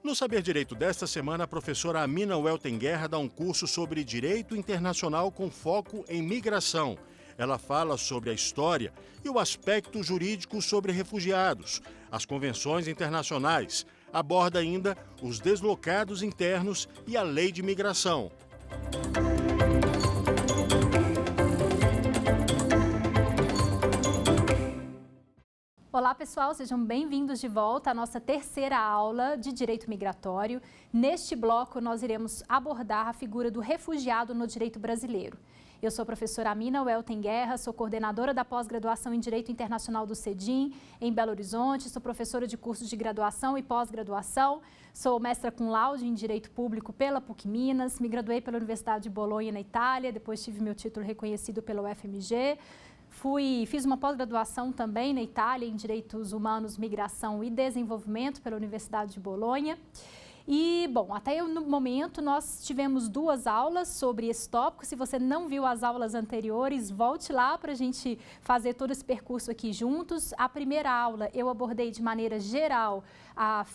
No Saber Direito desta semana, a professora Amina Weltenguerra dá um curso sobre Direito Internacional com foco em migração. Ela fala sobre a história e o aspecto jurídico sobre refugiados, as convenções internacionais, aborda ainda os deslocados internos e a lei de migração. Olá pessoal, sejam bem-vindos de volta à nossa terceira aula de Direito Migratório. Neste bloco nós iremos abordar a figura do refugiado no direito brasileiro. Eu sou a professora Amina Weltenguerra, sou coordenadora da pós-graduação em Direito Internacional do CEDIM, em Belo Horizonte, sou professora de cursos de graduação e pós-graduação, sou mestra cum laude em Direito Público pela PUC Minas, me graduei pela Universidade de Bolonha, na Itália, depois tive meu título reconhecido pela UFMG. Fiz uma pós-graduação também na Itália em Direitos Humanos, Migração e Desenvolvimento pela Universidade de Bolonha. E, bom, até no momento nós tivemos 2 aulas sobre esse tópico. Se você não viu as aulas anteriores, volte lá para a gente fazer todo esse percurso aqui juntos. A primeira aula eu abordei de maneira geral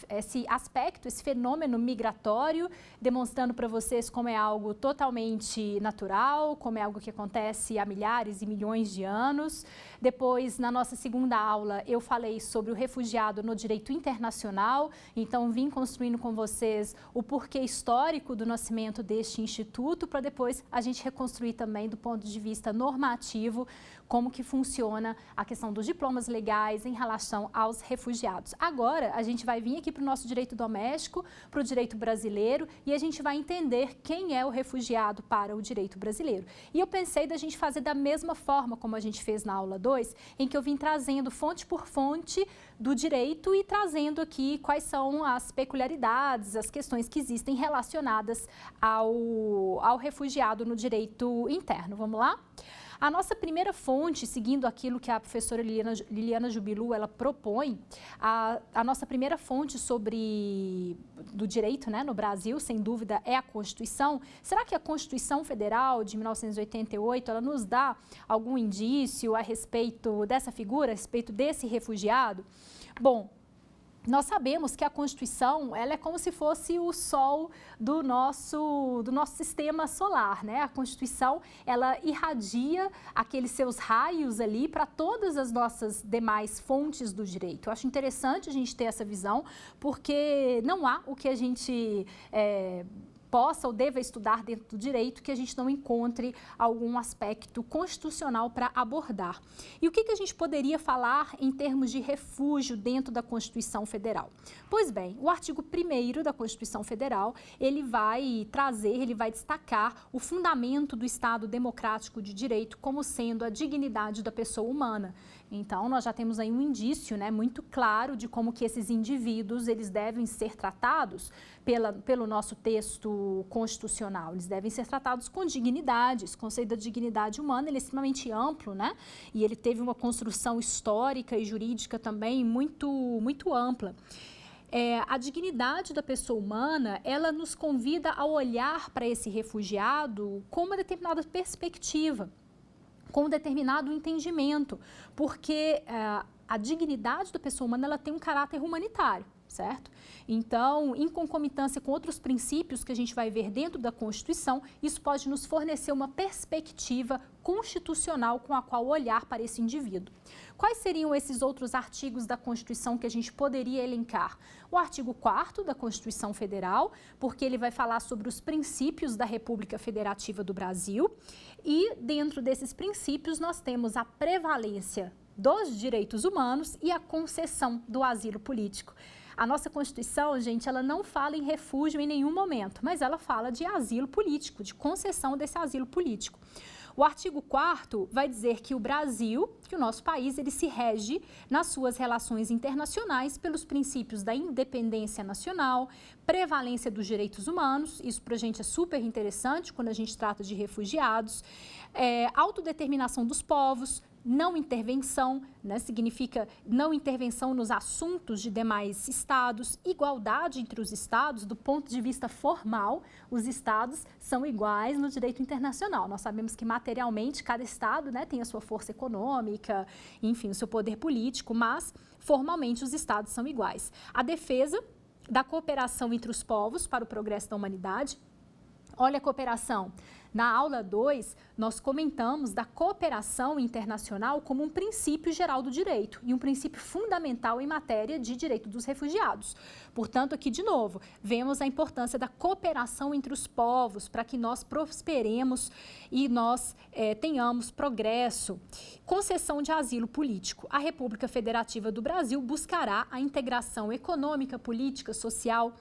esse aspecto, esse fenômeno migratório, demonstrando para vocês como é algo totalmente natural, como é algo que acontece há milhares e milhões de anos. Depois, na nossa segunda aula, eu falei sobre o refugiado no direito internacional, então vim construindo com vocês o porquê histórico do nascimento deste instituto, para depois a gente reconstruir também do ponto de vista normativo como que funciona a questão dos diplomas legais em relação aos refugiados. Agora, a gente vai vir aqui para o nosso direito doméstico, para o direito brasileiro, e a gente vai entender quem é o refugiado para o direito brasileiro. E eu pensei da gente fazer da mesma forma como a gente fez na aula 2, em que eu vim trazendo fonte por fonte do direito e trazendo aqui quais são as peculiaridades, as questões que existem relacionadas ao refugiado no direito interno. Vamos lá? A nossa primeira fonte, seguindo aquilo que a professora Liliana Jubilu ela propõe, a nossa primeira fonte do direito, né, no Brasil, sem dúvida, é a Constituição. Será que a Constituição Federal de 1988 ela nos dá algum indício a respeito dessa figura, a respeito desse refugiado? Bom, nós sabemos que a Constituição ela é como se fosse o sol do nosso sistema solar, né? A Constituição ela irradia aqueles seus raios ali para todas as nossas demais fontes do direito. Eu acho interessante a gente ter essa visão, porque não há o que a gente possa ou deva estudar dentro do direito que a gente não encontre algum aspecto constitucional para abordar. E o que a gente poderia falar em termos de refúgio dentro da Constituição Federal? Pois bem, o artigo 1º da Constituição Federal, ele vai destacar o fundamento do Estado democrático de direito como sendo a dignidade da pessoa humana. Então, nós já temos aí um indício, né, muito claro de como que esses indivíduos eles devem ser tratados pelo nosso texto constitucional. Eles devem ser tratados com dignidade. Esse conceito da dignidade humana ele é extremamente amplo, né? E ele teve uma construção histórica e jurídica também muito ampla. A dignidade da pessoa humana, ela nos convida a olhar para esse refugiado com uma determinada perspectiva, com um determinado entendimento, porque a dignidade da pessoa humana ela tem um caráter humanitário, certo? Então, em concomitância com outros princípios que a gente vai ver dentro da Constituição, isso pode nos fornecer uma perspectiva constitucional com a qual olhar para esse indivíduo. Quais seriam esses outros artigos da Constituição que a gente poderia elencar? O artigo 4º da Constituição Federal, porque ele vai falar sobre os princípios da República Federativa do Brasil, e dentro desses princípios nós temos a prevalência dos direitos humanos e a concessão do asilo político. A nossa Constituição, gente, ela não fala em refúgio em nenhum momento, mas ela fala de asilo político, de concessão desse asilo político. O artigo 4º vai dizer que o Brasil, que o nosso país, ele se rege nas suas relações internacionais pelos princípios da independência nacional, prevalência dos direitos humanos, isso para a gente é super interessante quando a gente trata de refugiados, autodeterminação dos povos, não intervenção, né, significa não intervenção nos assuntos de demais estados, igualdade entre os estados, do ponto de vista formal, os estados são iguais no direito internacional. Nós sabemos que materialmente cada estado, né, tem a sua força econômica, enfim, o seu poder político, mas formalmente os estados são iguais. A defesa da cooperação entre os povos para o progresso da humanidade. Olha a cooperação. Na aula 2, nós comentamos da cooperação internacional como um princípio geral do direito e um princípio fundamental em matéria de direito dos refugiados. Portanto, aqui de novo, vemos a importância da cooperação entre os povos para que nós prosperemos e nós tenhamos progresso. Concessão de asilo político. A República Federativa do Brasil buscará a integração econômica, política, social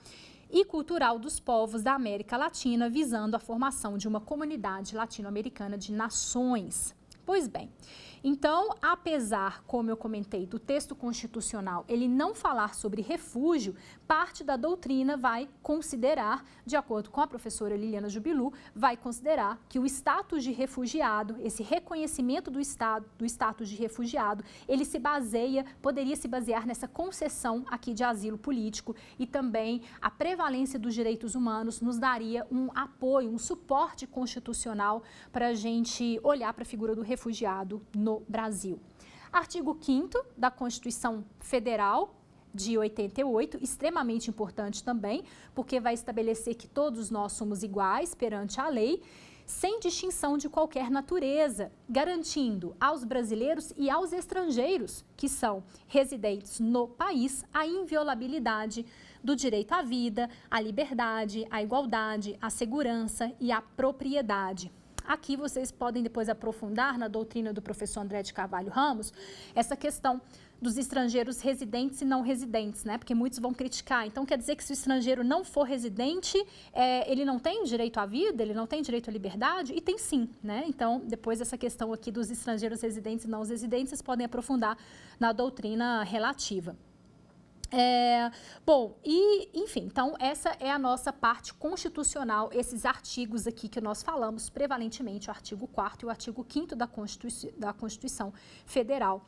e cultural dos povos da América Latina, visando a formação de uma comunidade latino-americana de nações. Pois bem, então, apesar, como eu comentei, do texto constitucional, ele não falar sobre refúgio, parte da doutrina vai considerar, de acordo com a professora Liliana Jubilu, vai considerar que o status de refugiado, esse reconhecimento do status de refugiado, ele poderia se basear nessa concessão aqui de asilo político e também a prevalência dos direitos humanos nos daria um apoio, um suporte constitucional para a gente olhar para a figura do refugiado no Brasil. Artigo 5º da Constituição Federal de 88, extremamente importante também, porque vai estabelecer que todos nós somos iguais perante a lei, sem distinção de qualquer natureza, garantindo aos brasileiros e aos estrangeiros que são residentes no país a inviolabilidade do direito à vida, à liberdade, à igualdade, à segurança e à propriedade. Aqui vocês podem depois aprofundar na doutrina do professor André de Carvalho Ramos essa questão dos estrangeiros residentes e não residentes, né? Porque muitos vão criticar. Então, quer dizer que se o estrangeiro não for residente, ele não tem direito à vida, ele não tem direito à liberdade? E tem sim, né? Então, depois essa questão aqui dos estrangeiros residentes e não residentes, vocês podem aprofundar na doutrina relativa. Bom, e enfim, então essa é a nossa parte constitucional, esses artigos aqui que nós falamos prevalentemente, o artigo 4º e o artigo 5º da Constituição Federal.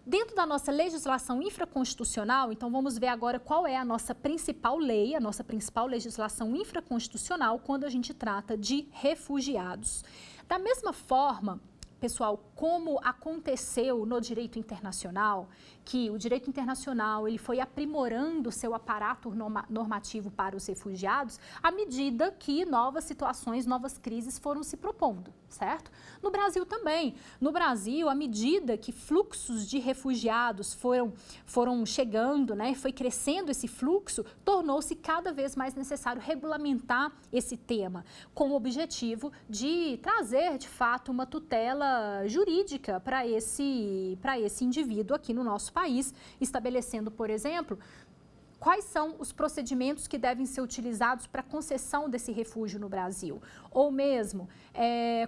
Dentro da nossa legislação infraconstitucional, então vamos ver agora qual é a nossa principal lei, a nossa principal legislação infraconstitucional quando a gente trata de refugiados. Da mesma forma, pessoal, como aconteceu no direito internacional, que o direito internacional ele foi aprimorando seu aparato normativo para os refugiados à medida que novas situações, novas crises foram se propondo, certo? No Brasil também. No Brasil, à medida que fluxos de refugiados foram chegando, né, foi crescendo esse fluxo, tornou-se cada vez mais necessário regulamentar esse tema, com o objetivo de trazer, de fato, uma tutela jurídica para esse indivíduo aqui no nosso país, estabelecendo, por exemplo, quais são os procedimentos que devem ser utilizados para a concessão desse refúgio no Brasil? Ou mesmo,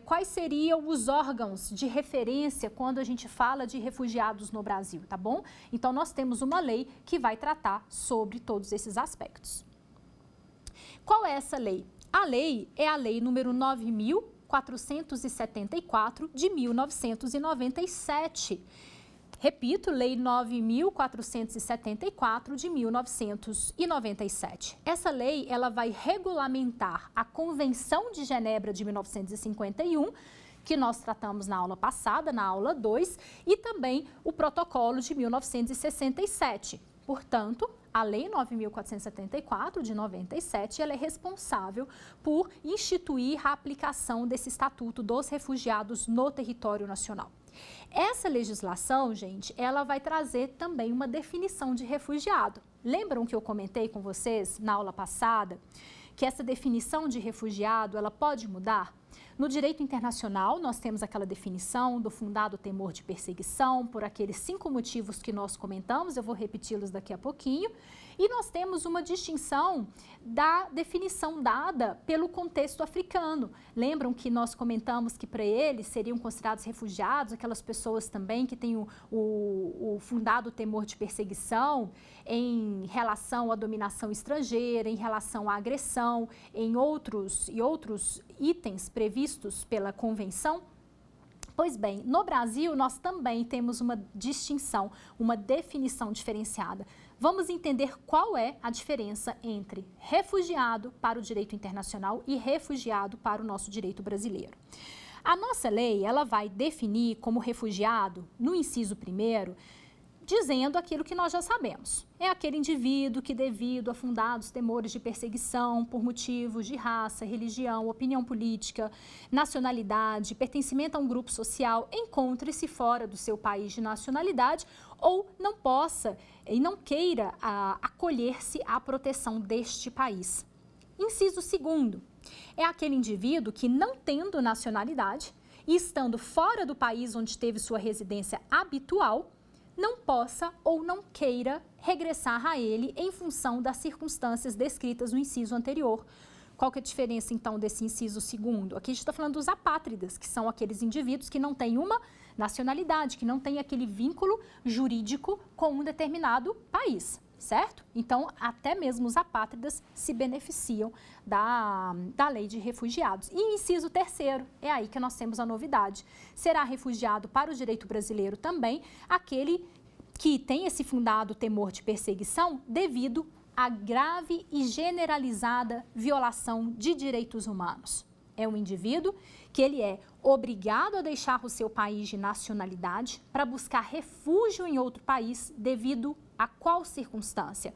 quais seriam os órgãos de referência quando a gente fala de refugiados no Brasil, tá bom? Então, nós temos uma lei que vai tratar sobre todos esses aspectos. Qual é essa lei? A lei é a lei número 9.474 de 1997. Repito, Lei 9.474 de 1997. Essa lei ela vai regulamentar a Convenção de Genebra de 1951, que nós tratamos na aula passada, na aula 2, e também o Protocolo de 1967. Portanto, a Lei 9.474 de 97, ela é responsável por instituir a aplicação desse Estatuto dos Refugiados no território nacional. Essa legislação, gente, ela vai trazer também uma definição de refugiado. Lembram que eu comentei com vocês na aula passada que essa definição de refugiado, ela pode mudar? No direito internacional, nós temos aquela definição do fundado temor de perseguição, por aqueles 5 motivos que nós comentamos, eu vou repeti-los daqui a pouquinho. E nós temos uma distinção da definição dada pelo contexto africano. Lembram que nós comentamos que para eles seriam considerados refugiados, aquelas pessoas também que têm o fundado temor de perseguição em relação à dominação estrangeira, em relação à agressão, em outros itens previstos pela Convenção? Pois bem, no Brasil nós também temos uma distinção, uma definição diferenciada. Vamos entender qual é a diferença entre refugiado para o direito internacional e refugiado para o nosso direito brasileiro. A nossa lei, ela vai definir como refugiado, no inciso 1º, dizendo aquilo que nós já sabemos. É aquele indivíduo que, devido a fundados temores de perseguição por motivos de raça, religião, opinião política, nacionalidade, pertencimento a um grupo social, encontre-se fora do seu país de nacionalidade ou não possa e não queira acolher-se à proteção deste país. Inciso 2º, é aquele indivíduo que, não tendo nacionalidade e estando fora do país onde teve sua residência habitual, não possa ou não queira regressar a ele em função das circunstâncias descritas no inciso anterior. Qual que é a diferença, então, desse inciso 2º? Aqui a gente está falando dos apátridas, que são aqueles indivíduos que não têm uma nacionalidade, que não têm aquele vínculo jurídico com um determinado país, certo? Então, até mesmo os apátridas se beneficiam da lei de refugiados. E inciso 3º, é aí que nós temos a novidade. Será refugiado para o direito brasileiro também aquele que tem esse fundado temor de perseguição devido a grave e generalizada violação de direitos humanos. É um indivíduo que ele é obrigado a deixar o seu país de nacionalidade para buscar refúgio em outro país devido a qual circunstância?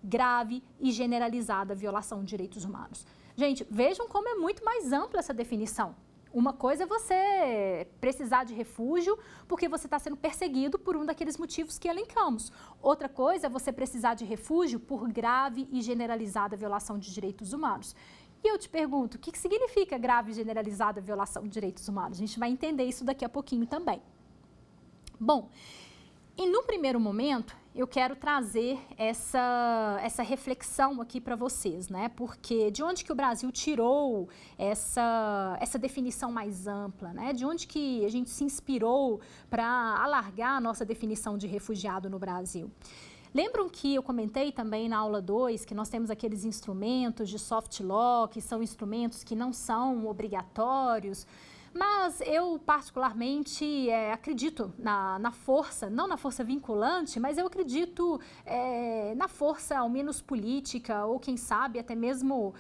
Grave e generalizada violação de direitos humanos. Gente, vejam como é muito mais ampla essa definição. Uma coisa é você precisar de refúgio porque você está sendo perseguido por um daqueles motivos que elencamos. Outra coisa é você precisar de refúgio por grave e generalizada violação de direitos humanos. E eu te pergunto, o que significa grave e generalizada violação de direitos humanos? A gente vai entender isso daqui a pouquinho também. Bom, e no primeiro momento, eu quero trazer essa reflexão aqui para vocês, né? Porque de onde que o Brasil tirou essa definição mais ampla, né? De onde que a gente se inspirou para alargar a nossa definição de refugiado no Brasil? Lembram que eu comentei também na aula 2 que nós temos aqueles instrumentos de soft law, que são instrumentos que não são obrigatórios, mas eu particularmente acredito na força, não na força vinculante, mas eu acredito na força ao menos política ou quem sabe até mesmo,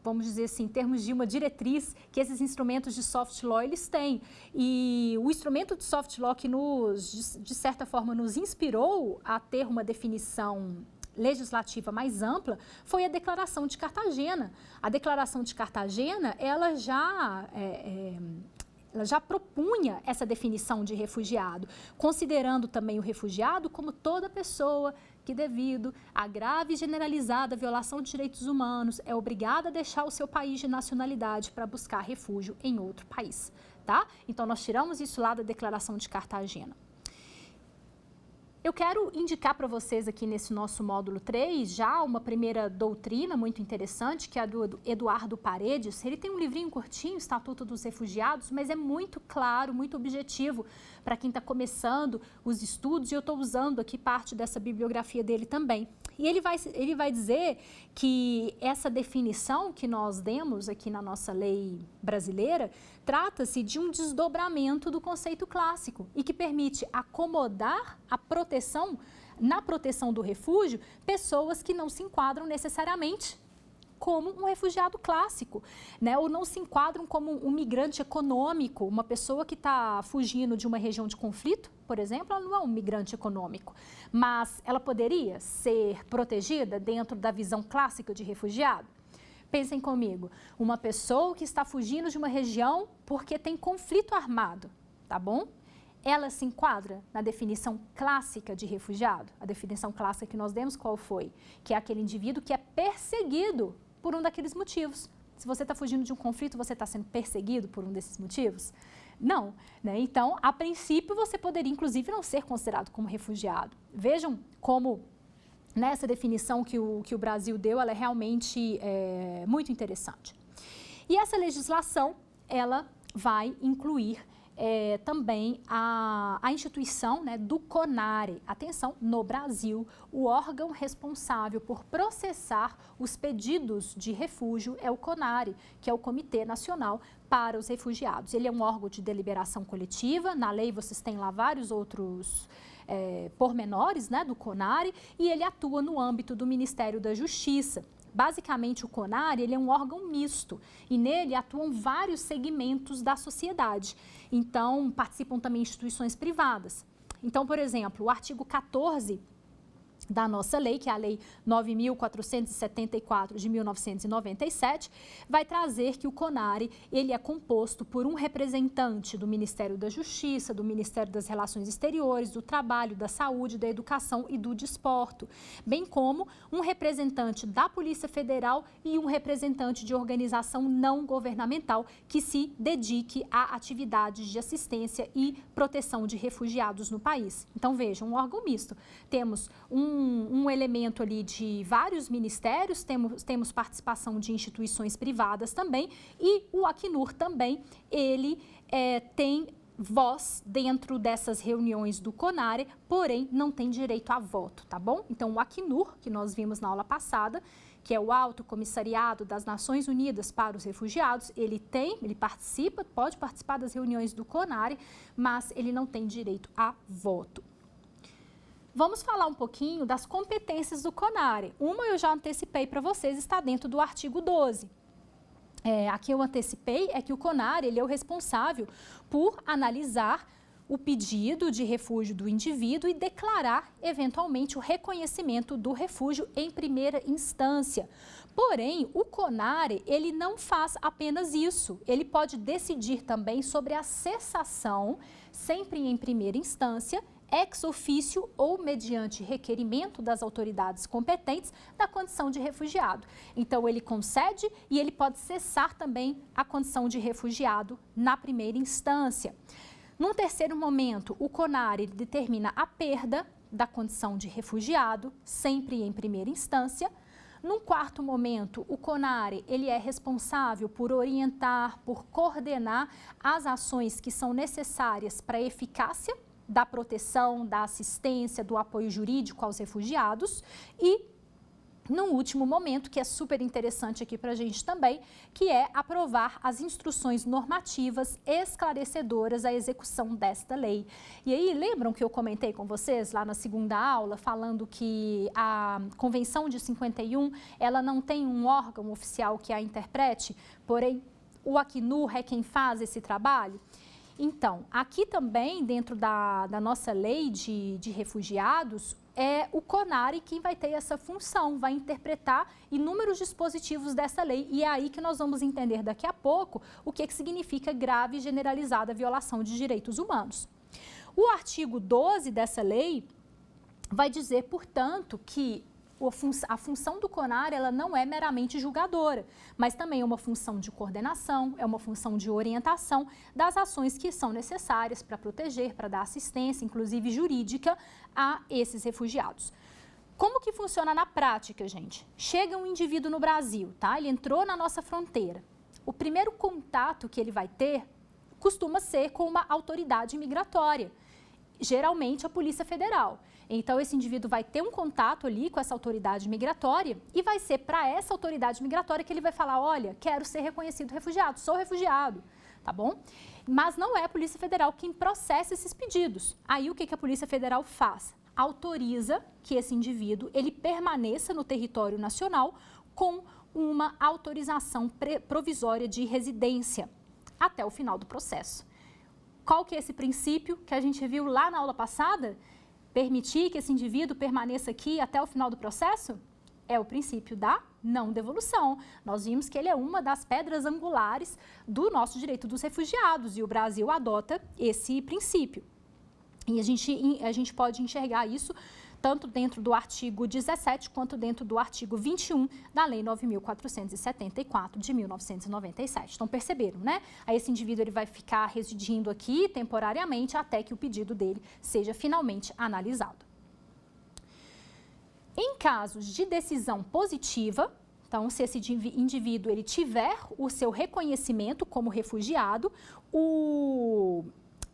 vamos dizer assim, em termos de uma diretriz que esses instrumentos de soft law eles têm. E o instrumento de soft law que de certa forma nos inspirou a ter uma definição legislativa mais ampla foi a Declaração de Cartagena. A Declaração de Cartagena, ela já propunha essa definição de refugiado, considerando também o refugiado como toda pessoa que, devido à grave e generalizada violação de direitos humanos, é obrigada a deixar o seu país de nacionalidade para buscar refúgio em outro país, tá? Então, nós tiramos isso lá da Declaração de Cartagena. Eu quero indicar para vocês aqui nesse nosso módulo 3 já uma primeira doutrina muito interessante, que é a do Eduardo Paredes. Ele tem um livrinho curtinho, Estatuto dos Refugiados, mas é muito claro, muito objetivo para quem está começando os estudos, e eu estou usando aqui parte dessa bibliografia dele também. E ele vai dizer que essa definição que nós demos aqui na nossa lei brasileira trata-se de um desdobramento do conceito clássico e que permite acomodar a proteção, na proteção do refúgio, pessoas que não se enquadram necessariamente como um refugiado clássico, né? Ou não se enquadram como um migrante econômico, uma pessoa que está fugindo de uma região de conflito, por exemplo, ela não é um migrante econômico, mas ela poderia ser protegida dentro da visão clássica de refugiado? Pensem comigo, uma pessoa que está fugindo de uma região porque tem conflito armado, tá bom? Ela se enquadra na definição clássica de refugiado? A definição clássica que nós demos qual foi? Que é aquele indivíduo que é perseguido por um daqueles motivos. Se você está fugindo de um conflito, você está sendo perseguido por um desses motivos? Não, né? Então, a princípio, você poderia, inclusive, não ser considerado como refugiado. Vejam como nessa definição que o Brasil deu, ela é realmente muito interessante. E essa legislação, ela vai incluir também a instituição, né, do CONARE. Atenção, no Brasil, o órgão responsável por processar os pedidos de refúgio é o CONARE, que é o Comitê Nacional para os Refugiados. Ele é um órgão de deliberação coletiva, na lei vocês têm lá vários outros pormenores, né, do CONARE, e ele atua no âmbito do Ministério da Justiça. Basicamente, o CONARE ele é um órgão misto e nele atuam vários segmentos da sociedade. Então, participam também instituições privadas. Então, por exemplo, o artigo 14 da nossa lei, que é a Lei 9.474 de 1997, vai trazer que o CONARE ele é composto por um representante do Ministério da Justiça, do Ministério das Relações Exteriores, do Trabalho, da Saúde, da Educação e do Desporto, bem como um representante da Polícia Federal e um representante de organização não governamental que se dedique a atividades de assistência e proteção de refugiados no país. Então, vejam, um órgão misto. Temos um elemento ali de vários ministérios, temos participação de instituições privadas também, e o Acnur também, ele tem voz dentro dessas reuniões do CONARE, porém não tem direito a voto, tá bom? Então, o Acnur, que nós vimos na aula passada, que é o Alto Comissariado das Nações Unidas para os Refugiados, ele participa, pode participar das reuniões do CONARE, mas ele não tem direito a voto. Vamos falar um pouquinho das competências do CONARE. Uma eu já antecipei para vocês, está dentro do artigo 12. Aqui eu antecipei é que o CONARE ele é o responsável por analisar o pedido de refúgio do indivíduo e declarar, eventualmente, o reconhecimento do refúgio em primeira instância. Porém, o CONARE, ele não faz apenas isso. Ele pode decidir também sobre a cessação, sempre em primeira instância, ex officio ou mediante requerimento das autoridades competentes da condição de refugiado. Então, ele concede e ele pode cessar também a condição de refugiado na primeira instância. Num terceiro momento, o CONARE determina a perda da condição de refugiado, sempre em primeira instância. Num quarto momento, o CONARE ele é responsável por orientar, por coordenar as ações que são necessárias para a eficácia da proteção, da assistência, do apoio jurídico aos refugiados e, no último momento, que é super interessante aqui para a gente também, que é aprovar as instruções normativas esclarecedoras à execução desta lei. E aí, lembram que eu comentei com vocês lá na segunda aula, falando que a Convenção de 51, ela não tem um órgão oficial que a interprete, porém, o Acnur é quem faz esse trabalho? Então, aqui também, dentro da nossa lei de refugiados, é o CONARE quem vai ter essa função, vai interpretar inúmeros dispositivos dessa lei. E é aí que nós vamos entender daqui a pouco o que significa grave e generalizada violação de direitos humanos. O artigo 12 dessa lei vai dizer, portanto, que a função do CONARE ela não é meramente julgadora, mas também é uma função de coordenação, é uma função de orientação das ações que são necessárias para proteger, para dar assistência, inclusive jurídica, a esses refugiados. Como que funciona na prática, gente? Chega um indivíduo no Brasil, tá? Ele entrou na nossa fronteira. O primeiro contato que ele vai ter costuma ser com uma autoridade migratória, geralmente a Polícia Federal. Então, esse indivíduo vai ter um contato ali com essa autoridade migratória e vai ser para essa autoridade migratória que ele vai falar, olha, quero ser reconhecido refugiado, sou refugiado, tá bom? Mas não é a Polícia Federal quem processa esses pedidos. Aí, o que a Polícia Federal faz? Autoriza que esse indivíduo, ele permaneça no território nacional com uma autorização provisória de residência até o final do processo. Qual que é esse princípio que a gente viu lá na aula passada? Permitir que esse indivíduo permaneça aqui até o final do processo? É o princípio da não devolução. Nós vimos que ele é uma das pedras angulares do nosso direito dos refugiados e o Brasil adota esse princípio. E a gente pode enxergar isso tanto dentro do artigo 17 quanto dentro do artigo 21 da Lei 9.474 de 1997. Então, perceberam, né? Aí esse indivíduo ele vai ficar residindo aqui temporariamente até que o pedido dele seja finalmente analisado. Em casos de decisão positiva, então, se esse indivíduo ele tiver o seu reconhecimento como refugiado,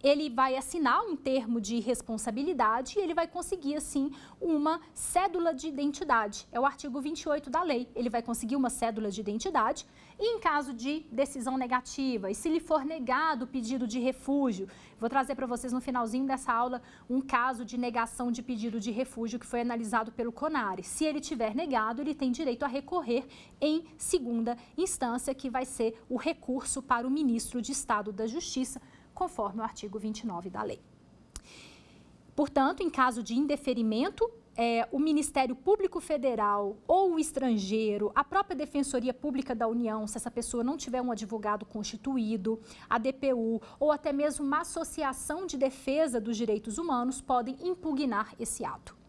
ele vai assinar um termo de responsabilidade e ele vai conseguir, assim, uma cédula de identidade. É o artigo 28 da lei. Ele vai conseguir uma cédula de identidade e, em caso de decisão negativa, e se lhe for negado o pedido de refúgio, vou trazer para vocês no finalzinho dessa aula um caso de negação de pedido de refúgio que foi analisado pelo CONARE. Se ele tiver negado, ele tem direito a recorrer em segunda instância, que vai ser o recurso para o ministro de Estado da Justiça, conforme o artigo 29 da lei. Portanto, em caso de indeferimento, o Ministério Público Federal ou o estrangeiro, a própria Defensoria Pública da União, se essa pessoa não tiver um advogado constituído, a DPU ou até mesmo uma associação de defesa dos direitos humanos podem impugnar esse ato.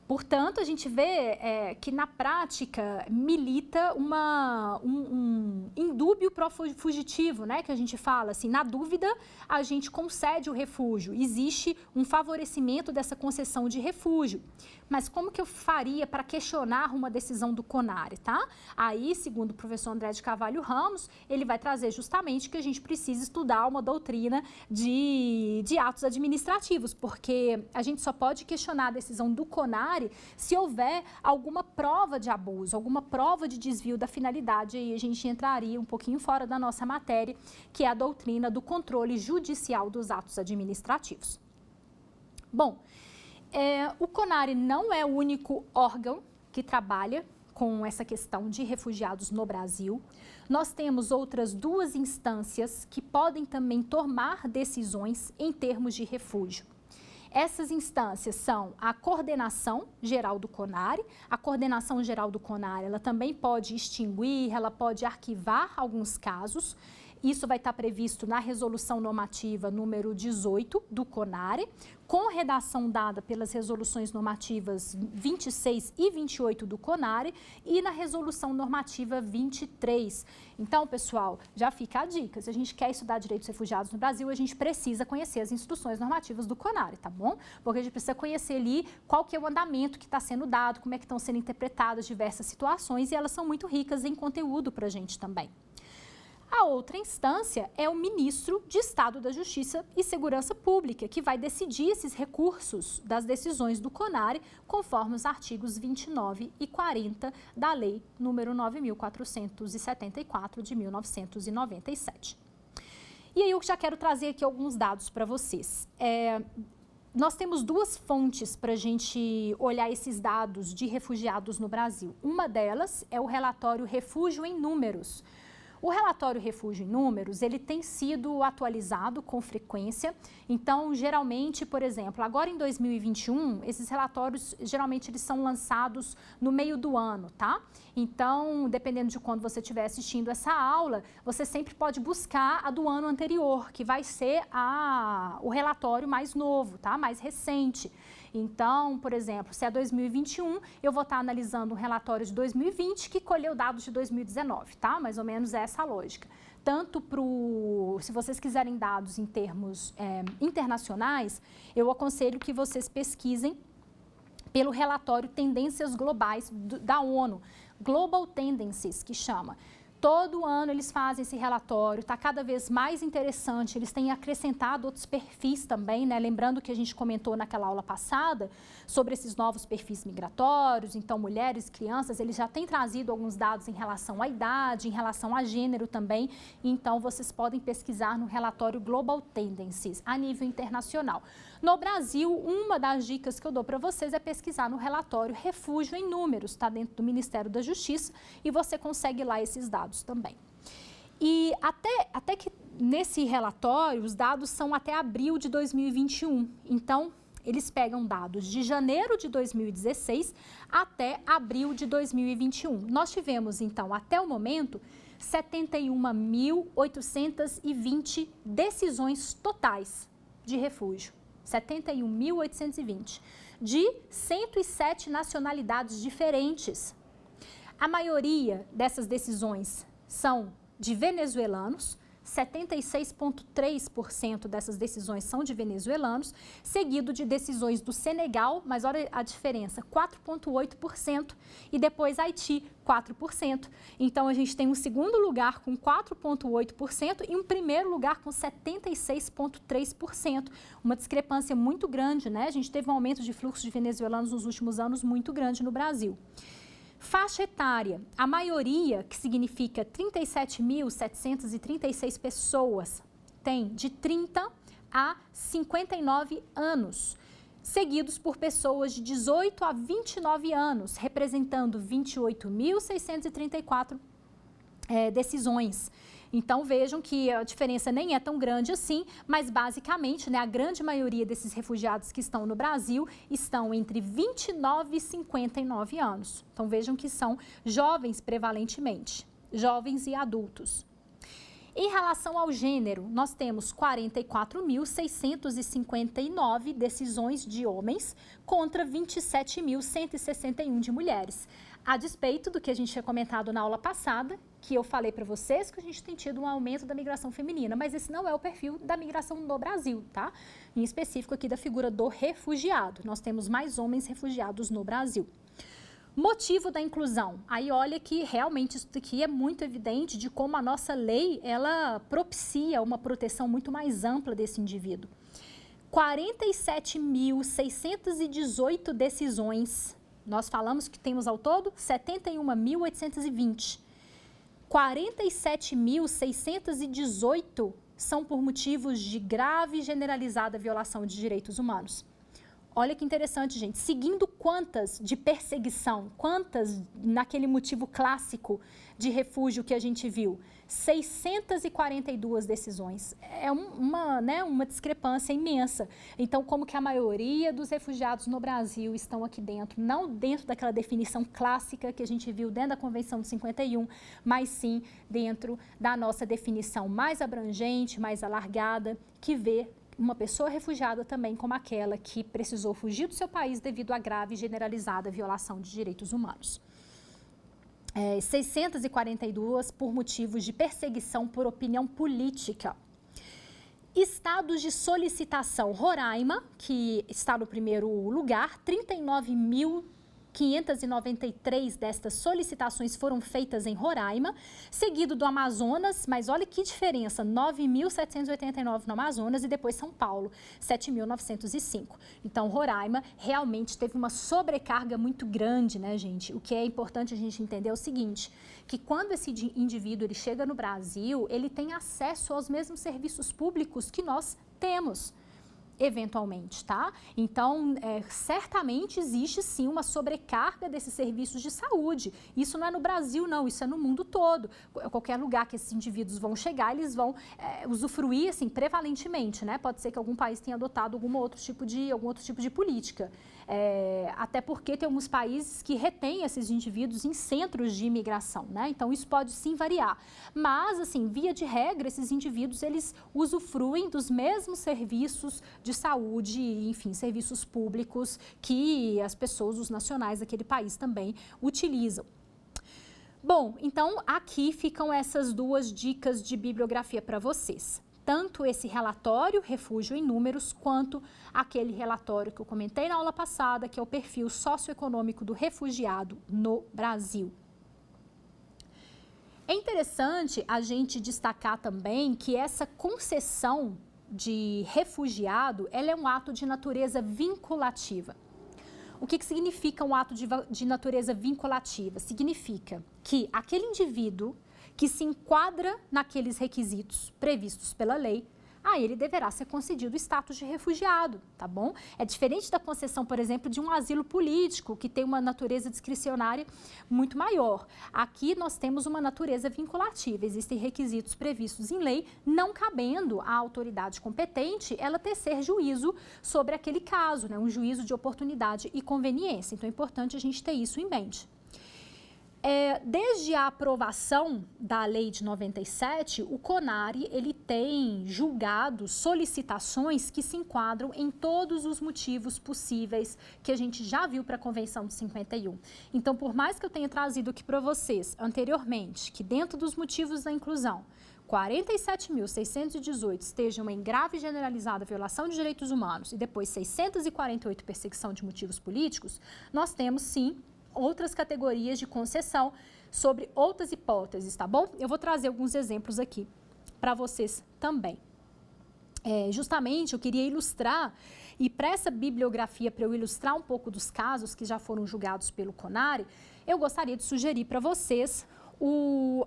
Portanto, a gente vê que na prática milita um indúbio pró-fugitivo, né? Que a gente fala assim, na dúvida a gente concede o refúgio, existe um favorecimento dessa concessão de refúgio. Mas como que eu faria para questionar uma decisão do CONARE, tá? Aí, segundo o professor André de Carvalho Ramos, ele vai trazer justamente que a gente precisa estudar uma doutrina de atos administrativos, porque a gente só pode questionar a decisão do CONARE se houver alguma prova de abuso, alguma prova de desvio da finalidade, aí a gente entraria um pouquinho fora da nossa matéria, que é a doutrina do controle judicial dos atos administrativos. Bom, o CONARE não é o único órgão que trabalha com essa questão de refugiados no Brasil. Nós temos outras 2 instâncias que podem também tomar decisões em termos de refúgio. Essas instâncias são a Coordenação Geral do CONARE. A Coordenação Geral do CONARE, ela também pode extinguir, ela pode arquivar alguns casos. Isso vai estar previsto na Resolução Normativa número 18 do CONARE, com redação dada pelas resoluções normativas 26 e 28 do CONARE e na Resolução Normativa 23. Então, pessoal, já fica a dica. Se a gente quer estudar direitos refugiados no Brasil, a gente precisa conhecer as instruções normativas do CONARE, tá bom? Porque a gente precisa conhecer ali qual que é o andamento que está sendo dado, como é que estão sendo interpretadas diversas situações, e elas são muito ricas em conteúdo para a gente também. A outra instância é o ministro de Estado da Justiça e Segurança Pública, que vai decidir esses recursos das decisões do CONARE, conforme os artigos 29 e 40 da Lei número 9.474 de 1997. E aí eu já quero trazer aqui alguns dados para vocês. Nós temos 2 fontes para a gente olhar esses dados de refugiados no Brasil. Uma delas é o relatório Refúgio em Números. O relatório Refúgio em Números, ele tem sido atualizado com frequência. Então, geralmente, por exemplo, agora em 2021, esses relatórios, geralmente, eles são lançados no meio do ano, tá? Então, dependendo de quando você estiver assistindo essa aula, você sempre pode buscar a do ano anterior, que vai ser o relatório mais novo, tá? Mais recente. Então, por exemplo, se é 2021, eu vou estar analisando um relatório de 2020 que colheu dados de 2019, tá? Mais ou menos essa a lógica. Tanto se vocês quiserem dados em termos internacionais, eu aconselho que vocês pesquisem pelo relatório Tendências Globais da ONU, Global Tendencies, que chama. Todo ano eles fazem esse relatório, está cada vez mais interessante, eles têm acrescentado outros perfis também, né? Lembrando que a gente comentou naquela aula passada sobre esses novos perfis migratórios, então mulheres, crianças, eles já têm trazido alguns dados em relação à idade, em relação a gênero também, então vocês podem pesquisar no relatório Global Tendencies, a nível internacional. No Brasil, uma das dicas que eu dou para vocês é pesquisar no relatório Refúgio em Números, está dentro do Ministério da Justiça, e você consegue lá esses dados também. E até que nesse relatório, os dados são até abril de 2021. Então, eles pegam dados de janeiro de 2016 até abril de 2021. Nós tivemos, então, até o momento, 71.820 decisões totais de refúgio. 71.820, de 107 nacionalidades diferentes. A maioria dessas decisões são de venezuelanos, 76,3% dessas decisões são de venezuelanos, seguido de decisões do Senegal, mas olha a diferença, 4,8%, e depois Haiti, 4%. Então, a gente tem um segundo lugar com 4,8% e um primeiro lugar com 76,3%. Uma discrepância muito grande, né? A gente teve um aumento de fluxo de venezuelanos nos últimos anos muito grande no Brasil. Faixa etária, a maioria, que significa 37.736 pessoas, tem de 30 a 59 anos, seguidos por pessoas de 18 a 29 anos, representando 28.634 decisões. Então vejam que a diferença nem é tão grande assim, mas basicamente, né, a grande maioria desses refugiados que estão no Brasil estão entre 29 e 59 anos. Então vejam que são jovens prevalentemente, jovens e adultos. Em relação ao gênero, nós temos 44.659 decisões de homens contra 27.161 de mulheres. A despeito do que a gente tinha comentado na aula passada, que eu falei para vocês que a gente tem tido um aumento da migração feminina, mas esse não é o perfil da migração no Brasil, tá? Em específico aqui da figura do refugiado. Nós temos mais homens refugiados no Brasil. Motivo da inclusão. Aí olha que realmente isso aqui é muito evidente de como a nossa lei, ela propicia uma proteção muito mais ampla desse indivíduo. 47.618 decisões. Nós falamos que temos ao todo 71.820. 47.618 são por motivos de grave e generalizada violação de direitos humanos. Olha que interessante, gente. Seguindo quantas de perseguição, quantas naquele motivo clássico de refúgio que a gente viu? 642 decisões. É uma discrepância imensa. Então, como que a maioria dos refugiados no Brasil estão aqui dentro? Não dentro daquela definição clássica que a gente viu dentro da Convenção de 51, mas sim dentro da nossa definição mais abrangente, mais alargada, que vê uma pessoa refugiada também como aquela que precisou fugir do seu país devido à grave e generalizada violação de direitos humanos. 642 por motivos de perseguição por opinião política. Estados de solicitação: Roraima, que está no primeiro lugar, 39.593 destas solicitações foram feitas em Roraima, seguido do Amazonas, mas olha que diferença, 9.789 no Amazonas e depois São Paulo, 7.905. Então, Roraima realmente teve uma sobrecarga muito grande, né, gente? O que é importante a gente entender é o seguinte, que quando esse indivíduo ele chega no Brasil, ele tem acesso aos mesmos serviços públicos que nós temos. Eventualmente, tá? Então, certamente existe sim uma sobrecarga desses serviços de saúde. Isso não é no Brasil, não, isso é no mundo todo. Qualquer lugar que esses indivíduos vão chegar, eles vão usufruir, assim, prevalentemente, né? Pode ser que algum país tenha adotado algum outro tipo de política. Até porque tem alguns países que retêm esses indivíduos em centros de imigração, né? Então, isso pode sim variar. Mas, assim, via de regra, esses indivíduos, eles usufruem dos mesmos serviços de saúde, enfim, serviços públicos que as pessoas, os nacionais daquele país também utilizam. Bom, então aqui ficam essas duas dicas de bibliografia para vocês. Tanto esse relatório, Refúgio em Números, quanto aquele relatório que eu comentei na aula passada, que é o perfil socioeconômico do refugiado no Brasil. É interessante a gente destacar também que essa concessão de refugiado, ela é um ato de natureza vinculativa. O que significa um ato de natureza vinculativa? Significa que aquele indivíduo que se enquadra naqueles requisitos previstos pela lei, a ele deverá ser concedido o status de refugiado, tá bom? É diferente da concessão, por exemplo, de um asilo político, que tem uma natureza discricionária muito maior. Aqui nós temos uma natureza vinculativa, existem requisitos previstos em lei, não cabendo à autoridade competente ela tecer juízo sobre aquele caso, né? Um juízo de oportunidade e conveniência. Então é importante a gente ter isso em mente. Desde a aprovação da lei de 97, o CONARE ele tem julgado solicitações que se enquadram em todos os motivos possíveis que a gente já viu para a Convenção de 51. Então, por mais que eu tenha trazido aqui para vocês anteriormente, que dentro dos motivos da inclusão, 47.618 estejam em grave e generalizada violação de direitos humanos e depois 648 perseguição de motivos políticos, nós temos sim outras categorias de concessão sobre outras hipóteses, tá bom? Eu vou trazer alguns exemplos aqui para vocês também. Justamente eu queria ilustrar, e para essa bibliografia, para eu ilustrar um pouco dos casos que já foram julgados pelo CONARE, eu gostaria de sugerir para vocês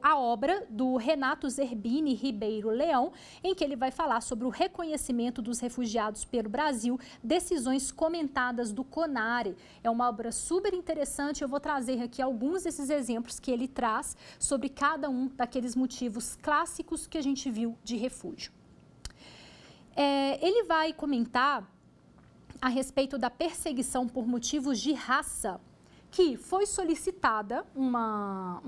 a obra do Renato Zerbini Ribeiro Leão, em que ele vai falar sobre o reconhecimento dos refugiados pelo Brasil, decisões comentadas do CONARE. É uma obra super interessante, eu vou trazer aqui alguns desses exemplos que ele traz sobre cada um daqueles motivos clássicos que a gente viu de refúgio. Ele vai comentar a respeito da perseguição por motivos de raça, que foi solicitada uma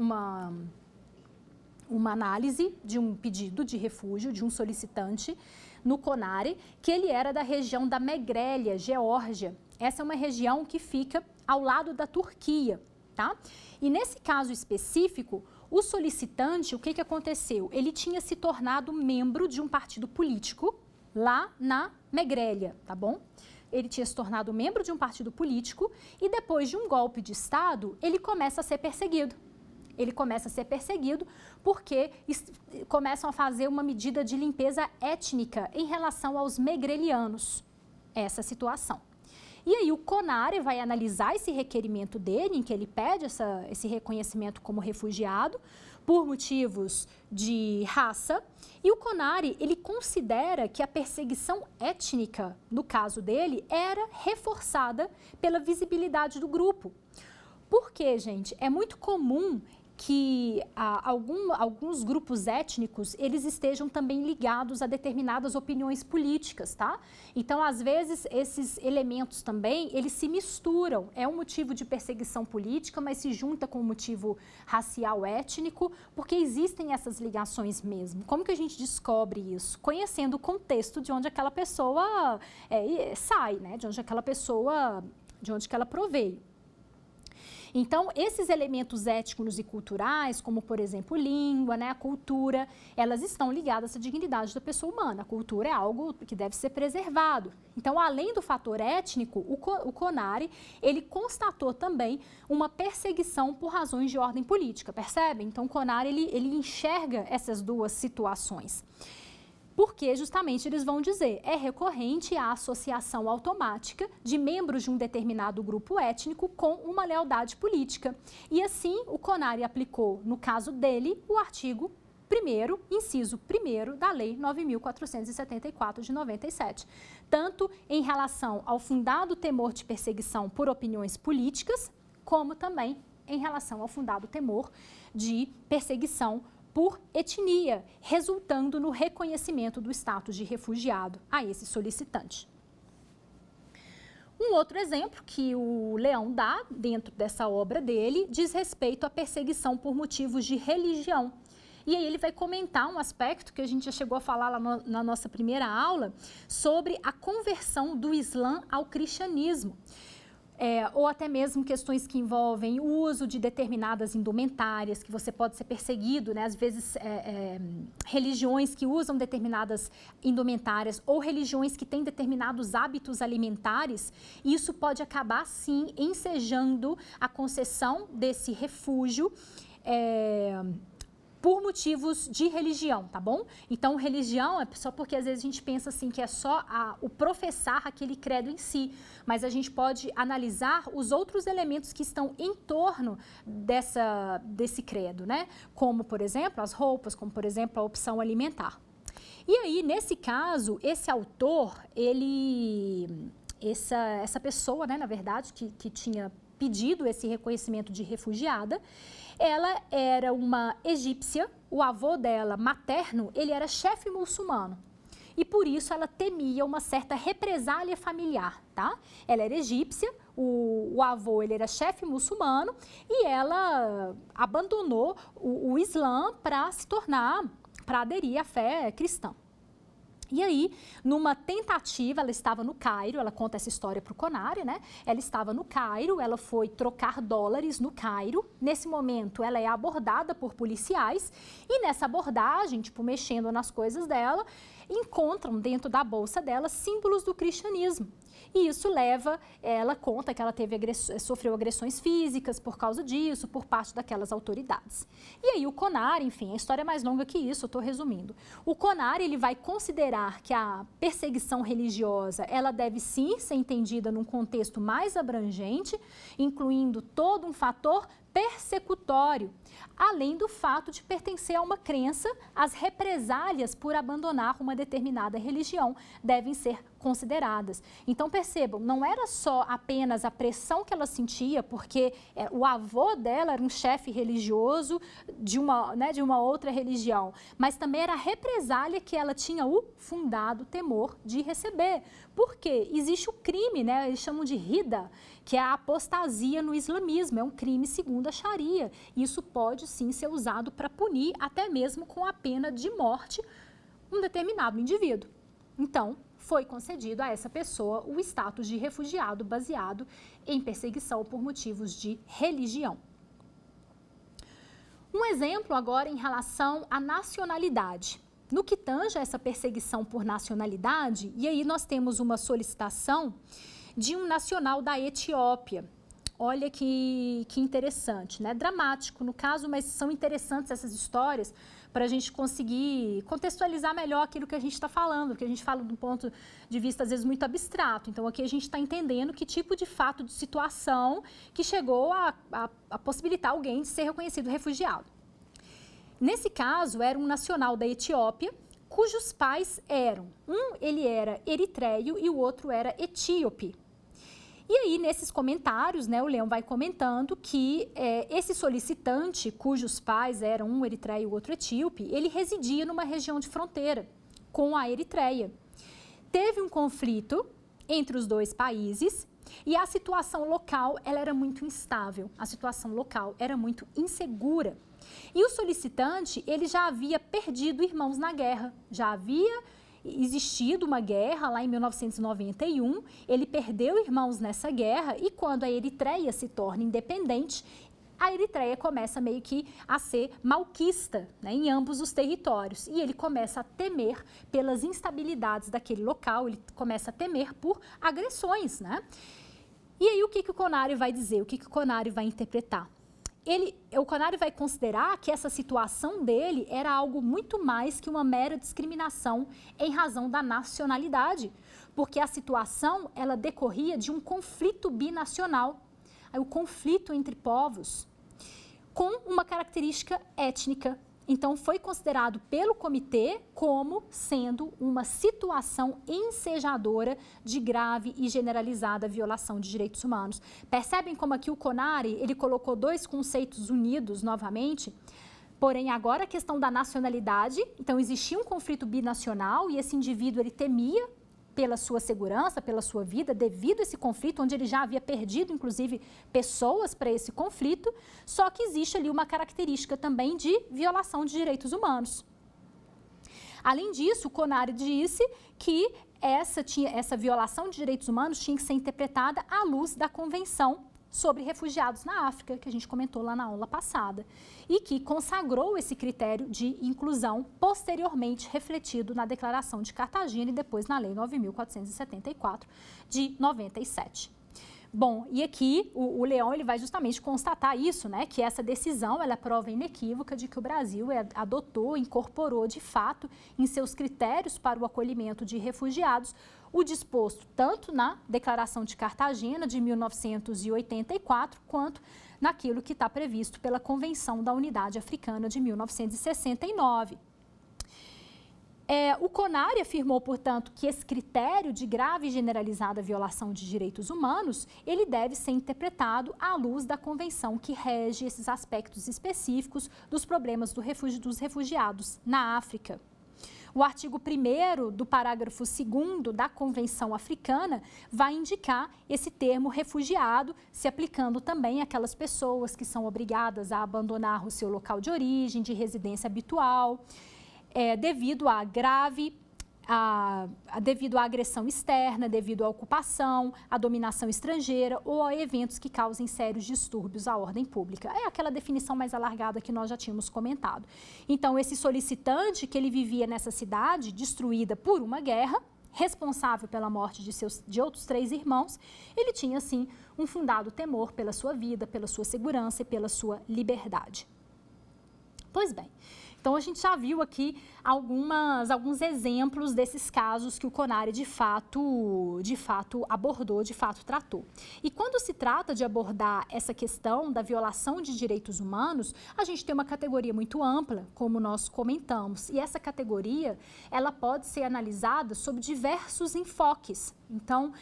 análise de um pedido de refúgio de um solicitante no CONARE, que ele era da região da Megrélia, Geórgia. Essa é uma região que fica ao lado da Turquia, tá? E nesse caso específico, o solicitante, o que aconteceu? Ele tinha se tornado membro de um partido político lá na Megrélia, tá bom? Ele tinha se tornado membro de um partido político e depois de um golpe de Estado, ele começa a ser perseguido. Ele começa a ser perseguido porque começam a fazer uma medida de limpeza étnica em relação aos megrelianos, essa situação. E aí o CONARE vai analisar esse requerimento dele, em que ele pede esse reconhecimento como refugiado, por motivos de raça, e o CONARE, ele considera que a perseguição étnica, no caso dele, era reforçada pela visibilidade do grupo. Por quê, gente? É muito comum que alguns grupos étnicos, eles estejam também ligados a determinadas opiniões políticas, tá? Então, às vezes, esses elementos também, eles se misturam. É um motivo de perseguição política, mas se junta com um motivo racial étnico, porque existem essas ligações mesmo. Como que a gente descobre isso? Conhecendo o contexto de onde aquela pessoa sai, né? De onde que ela proveio. Então, esses elementos étnicos e culturais, como, por exemplo, língua, né, a cultura, elas estão ligadas à dignidade da pessoa humana. A cultura é algo que deve ser preservado. Então, além do fator étnico, o CONARE, ele constatou também uma perseguição por razões de ordem política, percebe? Então, o CONARE, ele enxerga essas duas situações. Porque justamente eles vão dizer, é recorrente a associação automática de membros de um determinado grupo étnico com uma lealdade política. E assim, o CONARE aplicou, no caso dele, o artigo 1º, inciso 1º da Lei 9.474 de 97, tanto em relação ao fundado temor de perseguição por opiniões políticas, como também em relação ao fundado temor de perseguição por etnia, resultando no reconhecimento do status de refugiado a esse solicitante. Um outro exemplo que o Leão dá dentro dessa obra dele diz respeito à perseguição por motivos de religião. E aí ele vai comentar um aspecto que a gente já chegou a falar lá na nossa primeira aula sobre a conversão do Islã ao cristianismo. Ou até mesmo questões que envolvem o uso de determinadas indumentárias, que você pode ser perseguido, né? Às vezes religiões que usam determinadas indumentárias ou religiões que têm determinados hábitos alimentares, isso pode acabar, sim, ensejando a concessão desse refúgio por motivos de religião, tá bom? Então, religião é só porque às vezes a gente pensa assim que é só o professar aquele credo em si, mas a gente pode analisar os outros elementos que estão em torno desse credo, né? Como, por exemplo, as roupas, como, por exemplo, a opção alimentar. E aí, nesse caso, esse autor, essa pessoa, né, na verdade, que tinha pedido esse reconhecimento de refugiada, ela era uma egípcia, o avô dela, materno, ele era chefe muçulmano. E por isso ela temia uma certa represália familiar, tá? Ela era egípcia, o avô ele era chefe muçulmano e ela abandonou o Islã para aderir à fé cristã. E aí, numa tentativa, ela estava no Cairo, ela conta essa história para o CONARE, né? Ela estava no Cairo, ela foi trocar dólares no Cairo. Nesse momento, ela é abordada por policiais e nessa abordagem, tipo, mexendo nas coisas dela, encontram dentro da bolsa dela símbolos do cristianismo. E isso ela conta que ela sofreu agressões físicas por causa disso, por parte daquelas autoridades. E aí o CONARE, enfim, a história é mais longa que isso, eu estou resumindo. O CONARE, ele vai considerar que a perseguição religiosa, ela deve sim ser entendida num contexto mais abrangente, incluindo todo um fator persecutório, além do fato de pertencer a uma crença, as represálias por abandonar uma determinada religião devem ser consideradas. Então, percebam, não era só apenas a pressão que ela sentia, porque o avô dela era um chefe religioso de uma outra religião, mas também era a represália que ela tinha o fundado temor de receber. Porque existe o crime, né? Eles chamam de rida, que é a apostasia no islamismo, é um crime segundo a Sharia. Isso pode sim ser usado para punir, até mesmo com a pena de morte, um determinado indivíduo. Então, foi concedido a essa pessoa o status de refugiado baseado em perseguição por motivos de religião. Um exemplo agora em relação à nacionalidade. No que tange a essa perseguição por nacionalidade, e aí nós temos uma solicitação de um nacional da Etiópia. Olha que interessante, né? Dramático no caso, mas são interessantes essas histórias para a gente conseguir contextualizar melhor aquilo que a gente está falando, porque a gente fala de um ponto de vista, às vezes, muito abstrato. Então, aqui a gente está entendendo que tipo de fato de situação que chegou a possibilitar alguém de ser reconhecido refugiado. Nesse caso, era um nacional da Etiópia, cujos pais eram, ele era eritreio e o outro era etíope. E aí, nesses comentários, né, o Leão vai comentando que esse solicitante, cujos pais eram um eritreio e o outro etíope, ele residia numa região de fronteira com a Eritreia. Teve um conflito entre os dois países e a situação local ela era muito instável, a situação local era muito insegura. E o solicitante, ele já havia perdido irmãos na guerra, já havia existido uma guerra lá em 1991, ele perdeu irmãos nessa guerra e quando a Eritreia se torna independente, a Eritreia começa meio que a ser malquista, né, em ambos os territórios e ele começa a temer pelas instabilidades daquele local, ele começa a temer por agressões, né? E aí o que o CONARE vai dizer, o que o CONARE vai interpretar? O CONARE vai considerar que essa situação dele era algo muito mais que uma mera discriminação em razão da nacionalidade, porque a situação ela decorria de um conflito binacional, o conflito entre povos, com uma característica étnica. Então, foi considerado pelo comitê como sendo uma situação ensejadora de grave e generalizada violação de direitos humanos. Percebem como aqui o CONARE, ele colocou dois conceitos unidos novamente? Porém, agora a questão da nacionalidade, então existia um conflito binacional e esse indivíduo ele temia pela sua segurança, pela sua vida, devido a esse conflito, onde ele já havia perdido, inclusive, pessoas para esse conflito, só que existe ali uma característica também de violação de direitos humanos. Além disso, o CONARE disse que essa violação de direitos humanos tinha que ser interpretada à luz da Convenção sobre Refugiados na África, que a gente comentou lá na aula passada, e que consagrou esse critério de inclusão posteriormente refletido na Declaração de Cartagena e depois na Lei 9.474 de 97. Bom, e aqui o Leão ele vai justamente constatar isso, né, que essa decisão ela é prova inequívoca de que o Brasil adotou, incorporou de fato em seus critérios para o acolhimento de refugiados o disposto tanto na Declaração de Cartagena de 1984 quanto naquilo que está previsto pela Convenção da Unidade Africana de 1969. O CONARE afirmou, portanto, que esse critério de grave e generalizada violação de direitos humanos, ele deve ser interpretado à luz da convenção que rege esses aspectos específicos dos problemas dos refugiados na África. O artigo 1º do parágrafo 2º da Convenção Africana vai indicar esse termo refugiado, se aplicando também àquelas pessoas que são obrigadas a abandonar o seu local de origem, de residência habitual, devido à agressão externa, devido à ocupação, à dominação estrangeira ou a eventos que causem sérios distúrbios à ordem pública. É aquela definição mais alargada que nós já tínhamos comentado. Então, esse solicitante que ele vivia nessa cidade, destruída por uma guerra, responsável pela morte de outros 3 irmãos, ele tinha, sim, um fundado temor pela sua vida, pela sua segurança e pela sua liberdade. Pois bem, Então, a gente já viu aqui alguns exemplos desses casos que o CONARE de fato abordou, de fato tratou. E quando se trata de abordar essa questão da violação de direitos humanos, a gente tem uma categoria muito ampla, como nós comentamos. E essa categoria, ela pode ser analisada sob diversos enfoques. Então,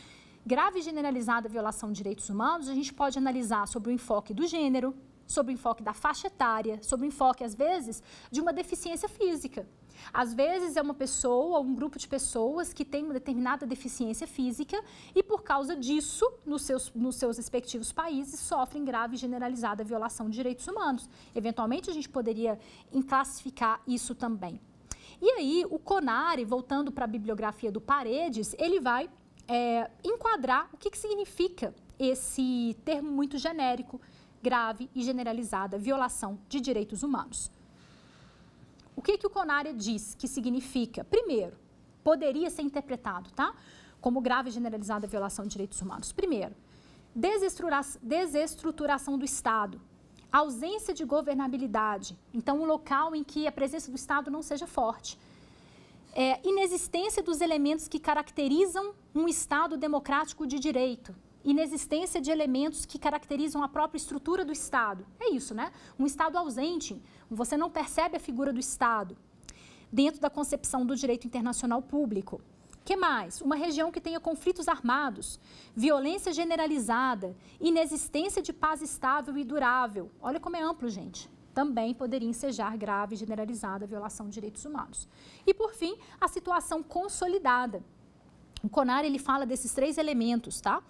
grave e generalizada violação de direitos humanos, a gente pode analisar sobre o enfoque do gênero, sobre o enfoque da faixa etária, sobre o enfoque, às vezes, de uma deficiência física. Às vezes, é uma pessoa ou um grupo de pessoas que tem uma determinada deficiência física e, por causa disso, nos seus respectivos países, sofrem grave e generalizada violação de direitos humanos. Eventualmente, a gente poderia classificar isso também. E aí, o CONARE, voltando para a bibliografia do Paredes, ele vai enquadrar o que significa esse termo muito genérico, grave e generalizada violação de direitos humanos. O que o CONARE diz que significa? Primeiro, poderia ser interpretado, tá? Como grave e generalizada violação de direitos humanos. Primeiro, desestruturação do Estado, ausência de governabilidade, então um local em que a presença do Estado não seja forte. Inexistência dos elementos que caracterizam um Estado democrático de direito. Inexistência de elementos que caracterizam a própria estrutura do Estado. É isso, né? Um Estado ausente, você não percebe a figura do Estado dentro da concepção do direito internacional público. Que mais? Uma região que tenha conflitos armados, violência generalizada, inexistência de paz estável e durável. Olha como é amplo, gente. Também poderia ensejar grave e generalizada violação de direitos humanos. E, por fim, a situação consolidada. O CONARE, ele fala desses 3 elementos, tá?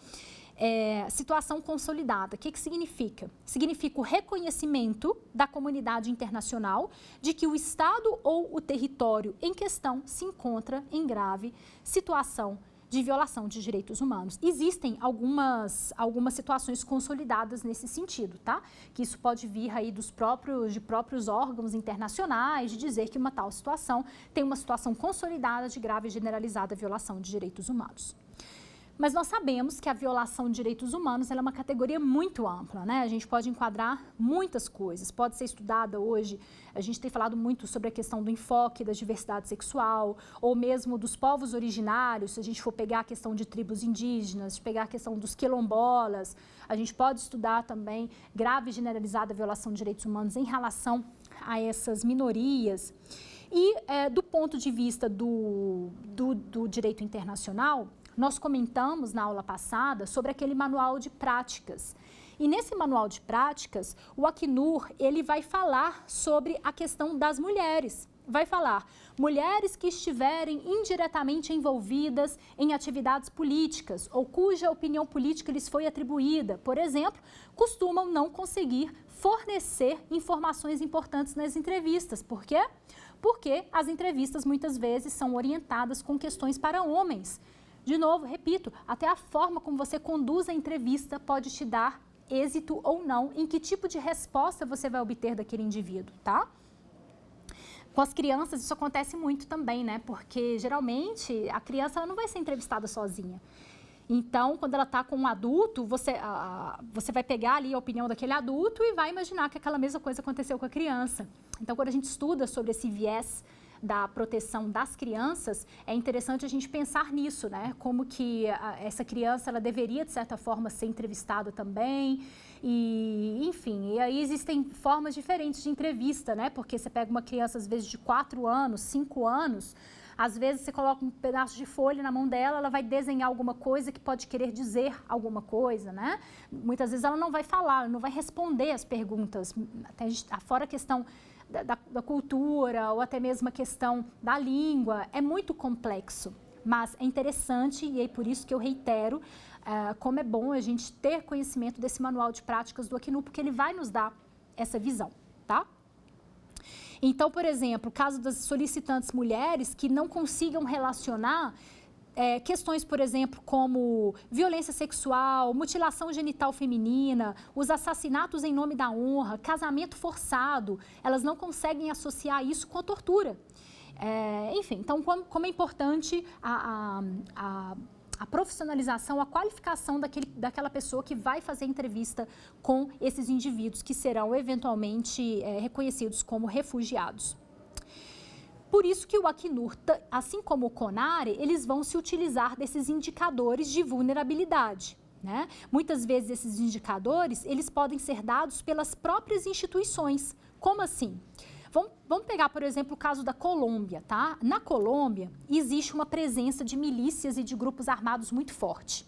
Situação consolidada, o que significa? Significa o reconhecimento da comunidade internacional de que o Estado ou o território em questão se encontra em grave situação de violação de direitos humanos. Existem algumas situações consolidadas nesse sentido, tá? Que isso pode vir aí de próprios órgãos internacionais, de dizer que uma tal situação tem uma situação consolidada de grave e generalizada violação de direitos humanos. Mas nós sabemos que a violação de direitos humanos ela é uma categoria muito ampla, né? A gente pode enquadrar muitas coisas, pode ser estudada hoje, a gente tem falado muito sobre a questão do enfoque da diversidade sexual, ou mesmo dos povos originários, se a gente for pegar a questão de tribos indígenas, pegar a questão dos quilombolas, a gente pode estudar também grave e generalizada violação de direitos humanos em relação a essas minorias. E do ponto de vista do direito internacional, nós comentamos na aula passada sobre aquele manual de práticas. E nesse manual de práticas, o Acnur, ele vai falar sobre a questão das mulheres. Vai falar, mulheres que estiverem indiretamente envolvidas em atividades políticas ou cuja opinião política lhes foi atribuída, por exemplo, costumam não conseguir fornecer informações importantes nas entrevistas. Por quê? Porque as entrevistas muitas vezes são orientadas com questões para homens. De novo, repito, até a forma como você conduz a entrevista pode te dar êxito ou não, em que tipo de resposta você vai obter daquele indivíduo, tá? Com as crianças isso acontece muito também, né? Porque geralmente a criança ela não vai ser entrevistada sozinha. Então, quando ela está com um adulto, você vai pegar ali a opinião daquele adulto e vai imaginar que aquela mesma coisa aconteceu com a criança. Então, quando a gente estuda sobre esse viés da proteção das crianças, é interessante a gente pensar nisso, né? Como que essa criança, ela deveria, de certa forma, ser entrevistada também. E, enfim, e aí existem formas diferentes de entrevista, né? Porque você pega uma criança, às vezes, de 4 anos, 5 anos, às vezes você coloca um pedaço de folha na mão dela, ela vai desenhar alguma coisa que pode querer dizer alguma coisa, né? Muitas vezes ela não vai falar, ela não vai responder as perguntas. Até fora a questão da cultura ou até mesmo a questão da língua, é muito complexo, mas é interessante e é por isso que eu reitero como é bom a gente ter conhecimento desse manual de práticas do Acnur, porque ele vai nos dar essa visão, tá? Então, por exemplo, o caso das solicitantes mulheres que não consigam relacionar questões, por exemplo, como violência sexual, mutilação genital feminina, os assassinatos em nome da honra, casamento forçado, elas não conseguem associar isso com a tortura. Enfim, então, como é importante a profissionalização, a qualificação daquela pessoa que vai fazer entrevista com esses indivíduos que serão eventualmente reconhecidos como refugiados. Por isso que o Acnur, assim como o CONARE, eles vão se utilizar desses indicadores de vulnerabilidade, né? Muitas vezes esses indicadores, eles podem ser dados pelas próprias instituições. Como assim? Vamos pegar, por exemplo, o caso da Colômbia, tá? Na Colômbia, existe uma presença de milícias e de grupos armados muito forte.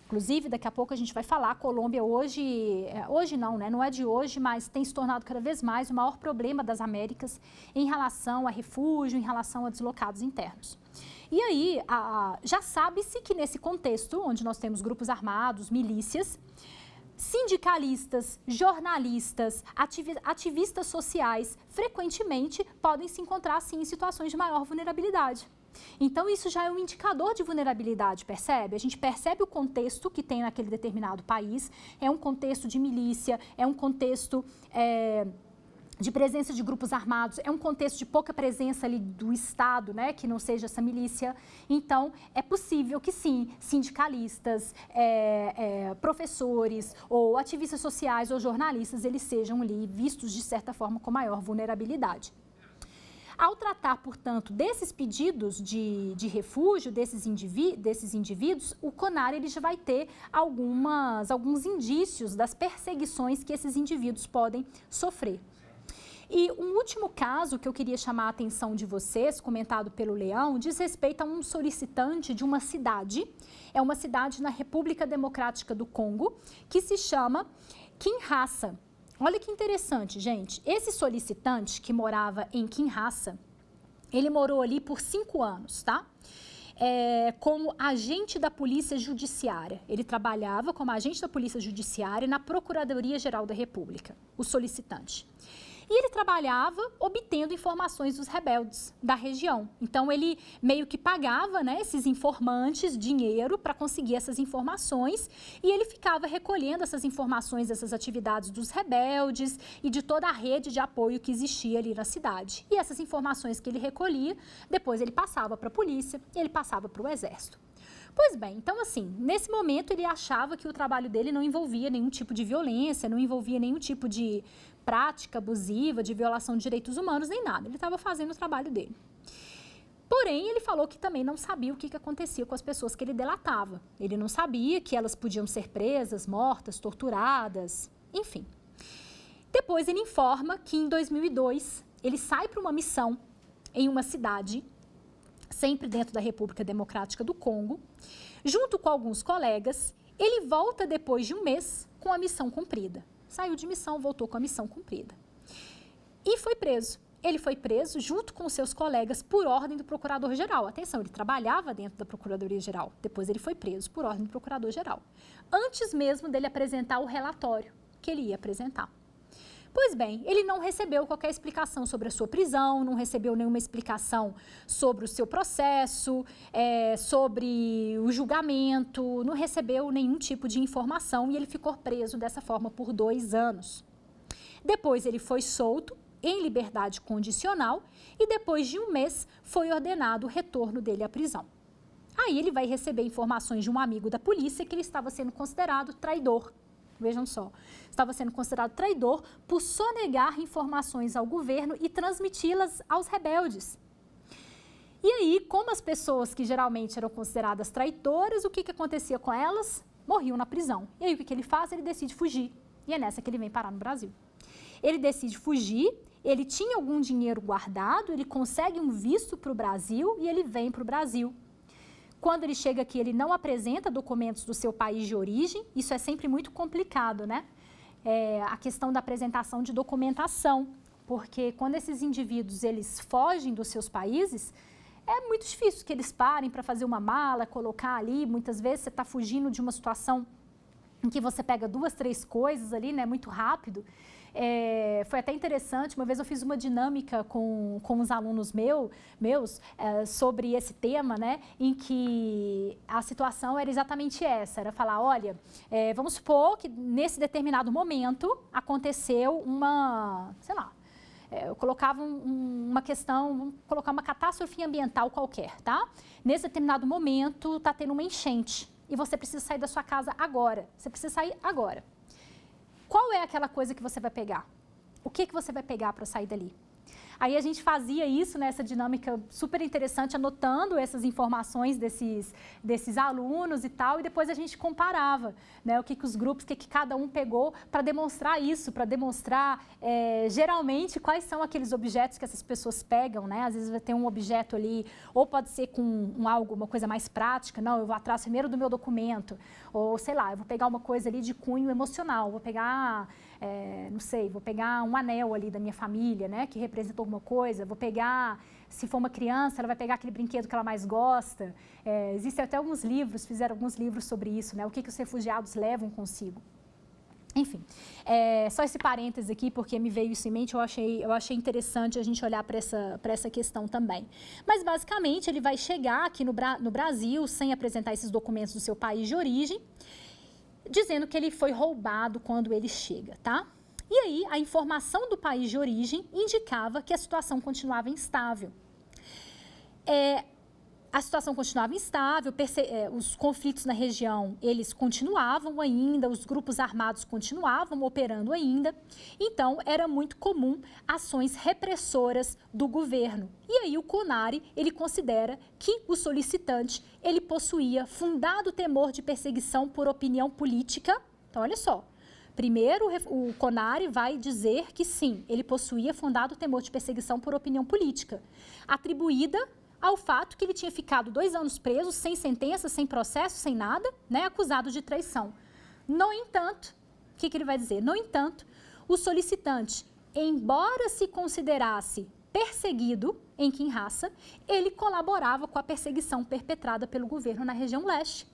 Inclusive, daqui a pouco a gente vai falar, a Colômbia hoje não, né? Não é de hoje, mas tem se tornado cada vez mais o maior problema das Américas em relação a refúgio, em relação a deslocados internos. E aí, já sabe-se que nesse contexto, onde nós temos grupos armados, milícias, sindicalistas, jornalistas, ativistas sociais, frequentemente podem se encontrar, sim, em situações de maior vulnerabilidade. Então, isso já é um indicador de vulnerabilidade, percebe? A gente percebe o contexto que tem naquele determinado país, é um contexto de milícia, é um contexto de presença de grupos armados, é um contexto de pouca presença ali do Estado, né, que não seja essa milícia. Então, é possível que sim, sindicalistas, professores ou ativistas sociais ou jornalistas, eles sejam ali vistos de certa forma com maior vulnerabilidade. Ao tratar, portanto, desses pedidos de refúgio, desses indivíduos, o CONARE ele já vai ter alguns indícios das perseguições que esses indivíduos podem sofrer. E um último caso que eu queria chamar a atenção de vocês, comentado pelo Leão, diz respeito a um solicitante de uma cidade, é uma cidade na República Democrática do Congo, que se chama Kinshasa. Olha que interessante, gente. Esse solicitante que morava em Kinshasa, ele morou ali por 5 anos, tá? Como agente da Polícia Judiciária. Ele trabalhava como agente da Polícia Judiciária na Procuradoria-Geral da República, o solicitante. E ele trabalhava obtendo informações dos rebeldes da região. Então, ele meio que pagava, né, esses informantes dinheiro para conseguir essas informações e ele ficava recolhendo essas informações, essas atividades dos rebeldes e de toda a rede de apoio que existia ali na cidade. E essas informações que ele recolhia, depois ele passava para a polícia, ele passava para o exército. Pois bem, então assim, nesse momento ele achava que o trabalho dele não envolvia nenhum tipo de violência, não envolvia nenhum tipo de prática abusiva, de violação de direitos humanos, nem nada. Ele estava fazendo o trabalho dele. Porém, ele falou que também não sabia o que acontecia com as pessoas que ele delatava. Ele não sabia que elas podiam ser presas, mortas, torturadas, enfim. Depois ele informa que em 2002 ele sai para uma missão em uma cidade, sempre dentro da República Democrática do Congo, junto com alguns colegas. Ele volta depois de um mês com a missão cumprida. Saiu de missão, voltou com a missão cumprida. E foi preso. Ele foi preso junto com seus colegas por ordem do Procurador-Geral. Atenção, ele trabalhava dentro da Procuradoria-Geral. Depois ele foi preso por ordem do Procurador-Geral. Antes mesmo dele apresentar o relatório que ele ia apresentar. Pois bem, ele não recebeu qualquer explicação sobre a sua prisão, não recebeu nenhuma explicação sobre o seu processo, sobre o julgamento, não recebeu nenhum tipo de informação e ele ficou preso dessa forma por 2 anos. Depois ele foi solto, em liberdade condicional, e depois de um mês foi ordenado o retorno dele à prisão. Aí ele vai receber informações de um amigo da polícia que ele estava sendo considerado traidor. Vejam só, estava sendo considerado traidor por sonegar informações ao governo e transmiti-las aos rebeldes. E aí, como as pessoas que geralmente eram consideradas traitoras, o que acontecia com elas? Morriam na prisão. E aí, o que ele faz? Ele decide fugir. E é nessa que ele vem parar no Brasil. Ele decide fugir, ele tinha algum dinheiro guardado, ele consegue um visto para o Brasil e ele vem para o Brasil. Quando ele chega aqui, ele não apresenta documentos do seu país de origem. Isso é sempre muito complicado, né? A questão da apresentação de documentação, porque quando esses indivíduos eles fogem dos seus países, é muito difícil que eles parem para fazer uma mala, colocar ali. Muitas vezes você está fugindo de uma situação em que você pega 2, 3 coisas ali, né? Muito rápido. Foi até interessante, uma vez eu fiz uma dinâmica com os alunos meus sobre esse tema, né, em que a situação era exatamente essa, era falar, olha, vamos supor que nesse determinado momento aconteceu sei lá, eu colocava uma questão, vamos colocar uma catástrofe ambiental qualquer, tá? Nesse determinado momento está tendo uma enchente e você precisa sair da sua casa agora, você precisa sair agora. Qual é aquela coisa que você vai pegar? O que você vai pegar para sair dali? Aí a gente fazia isso, né, essa dinâmica super interessante, anotando essas informações desses alunos e tal, e depois a gente comparava, né, o que os grupos, o que cada um pegou para demonstrar isso, para demonstrar geralmente quais são aqueles objetos que essas pessoas pegam, né? Às vezes vai ter um objeto ali, ou pode ser com uma coisa mais prática, não, eu vou atrás primeiro do meu documento, ou sei lá, eu vou pegar uma coisa ali de cunho emocional, vou pegar, não sei, vou pegar um anel ali da minha família, né, que representa alguma coisa, vou pegar, se for uma criança, ela vai pegar aquele brinquedo que ela mais gosta. Existem até alguns livros, fizeram alguns livros sobre isso, né, o que os refugiados levam consigo. Enfim, só esse parênteses aqui, porque me veio isso em mente, eu achei interessante a gente olhar para essa questão também. Mas, basicamente, ele vai chegar aqui no Brasil, sem apresentar esses documentos do seu país de origem, dizendo que ele foi roubado quando ele chega, tá? E aí, a informação do país de origem indicava que a situação continuava instável. A situação continuava instável, os conflitos na região, eles continuavam ainda, os grupos armados continuavam operando ainda, então era muito comum ações repressoras do governo. E aí o CONARE, ele considera que o solicitante, ele possuía fundado temor de perseguição por opinião política. Então, olha só, primeiro o CONARE vai dizer que sim, ele possuía fundado temor de perseguição por opinião política, atribuída ao fato que ele tinha ficado 2 anos preso, sem sentença, sem processo, sem nada, né, acusado de traição. No entanto, o que ele vai dizer? No entanto, o solicitante, embora se considerasse perseguido em Kinshasa, ele colaborava com a perseguição perpetrada pelo governo na região leste.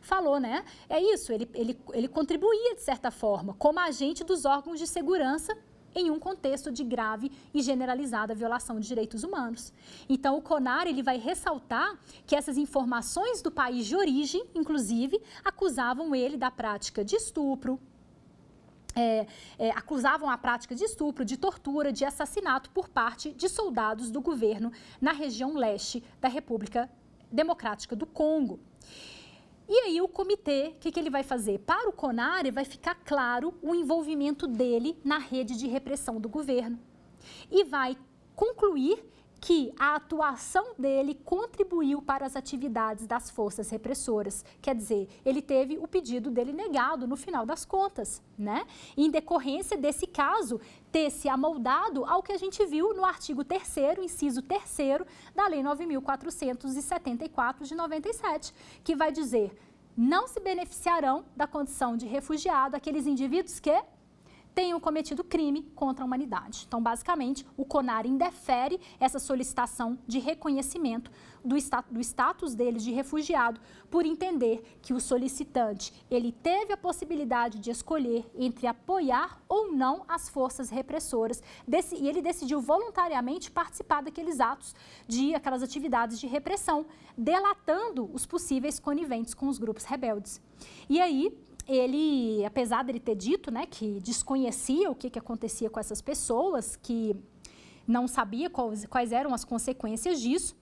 Falou, né? É isso, ele contribuía, de certa forma, como agente dos órgãos de segurança em um contexto de grave e generalizada violação de direitos humanos. Então, o CONARE, ele vai ressaltar que essas informações do país de origem, inclusive, acusavam ele da prática de estupro, acusavam a prática de estupro, de tortura, de assassinato por parte de soldados do governo na região leste da República Democrática do Congo. E aí o comitê, o que ele vai fazer? Para o CONARE vai ficar claro o envolvimento dele na rede de repressão do governo. E vai concluir que a atuação dele contribuiu para as atividades das forças repressoras. Quer dizer, ele teve o pedido dele negado no final das contas, né? Em decorrência desse caso ter se amoldado ao que a gente viu no artigo 3º, inciso 3º da Lei 9.474 de 97, que vai dizer: não se beneficiarão da condição de refugiado aqueles indivíduos que tenham cometido crime contra a humanidade. Então, basicamente, o CONARE indefere essa solicitação de reconhecimento do status deles de refugiado, por entender que o solicitante, ele teve a possibilidade de escolher entre apoiar ou não as forças repressoras, e ele decidiu voluntariamente participar daqueles atos, aquelas atividades de repressão, delatando os possíveis coniventes com os grupos rebeldes. E aí, ele, apesar dele ter dito, né, que desconhecia o que acontecia com essas pessoas, que não sabia quais eram as consequências disso,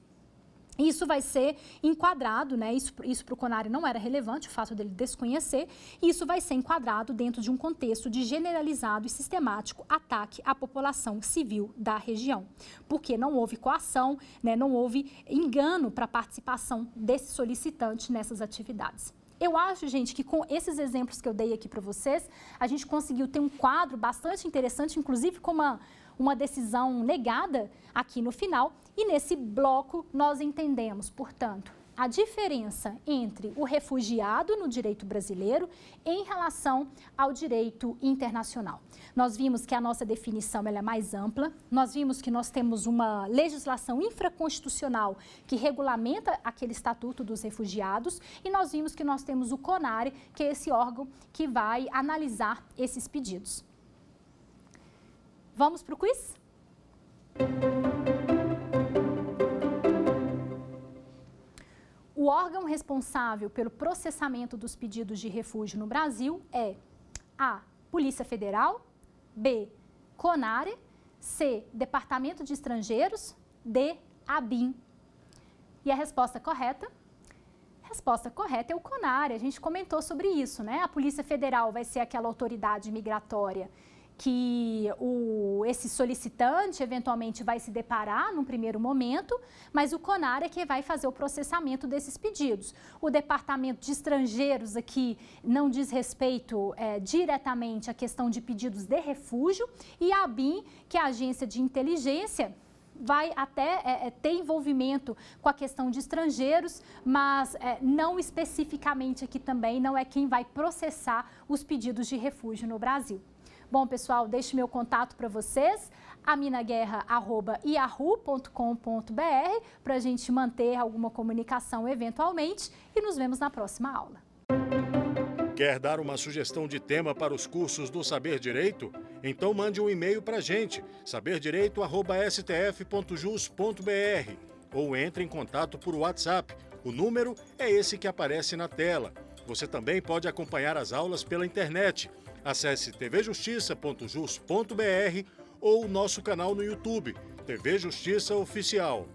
isso vai ser enquadrado, né, isso para o CONARE não era relevante, o fato dele desconhecer, e isso vai ser enquadrado dentro de um contexto de generalizado e sistemático ataque à população civil da região, porque não houve coação, né, não houve engano para a participação desse solicitante nessas atividades. Eu acho, gente, que com esses exemplos que eu dei aqui para vocês, a gente conseguiu ter um quadro bastante interessante, inclusive com uma decisão negada aqui no final. E nesse bloco nós entendemos, portanto, a diferença entre o refugiado no direito brasileiro em relação ao direito internacional. Nós vimos que a nossa definição ela é mais ampla, nós vimos que nós temos uma legislação infraconstitucional que regulamenta aquele estatuto dos refugiados e nós vimos que nós temos o CONARE, que é esse órgão que vai analisar esses pedidos. Vamos para o quiz? O órgão responsável pelo processamento dos pedidos de refúgio no Brasil é A. Polícia Federal, B. CONARE, C. Departamento de Estrangeiros, D. ABIN. E a resposta correta? A resposta correta é o CONARE. A gente comentou sobre isso, né? A Polícia Federal vai ser aquela autoridade migratória que esse solicitante eventualmente vai se deparar num primeiro momento, mas o CONAR é que vai fazer o processamento desses pedidos. O Departamento de Estrangeiros aqui não diz respeito diretamente à questão de pedidos de refúgio, e a ABIN, que é a Agência de Inteligência, vai até ter envolvimento com a questão de estrangeiros, mas não especificamente aqui também, não é quem vai processar os pedidos de refúgio no Brasil. Bom, pessoal, deixo meu contato para vocês, aminaguerra@yahoo.com.br, para a gente manter alguma comunicação eventualmente, e nos vemos na próxima aula. Quer dar uma sugestão de tema para os cursos do Saber Direito? Então mande um e-mail para a gente, saberdireito@stf.jus.br, ou entre em contato por WhatsApp. O número é esse que aparece na tela. Você também pode acompanhar as aulas pela internet. Acesse tvjustiça.jus.br ou nosso canal no YouTube, TV Justiça Oficial.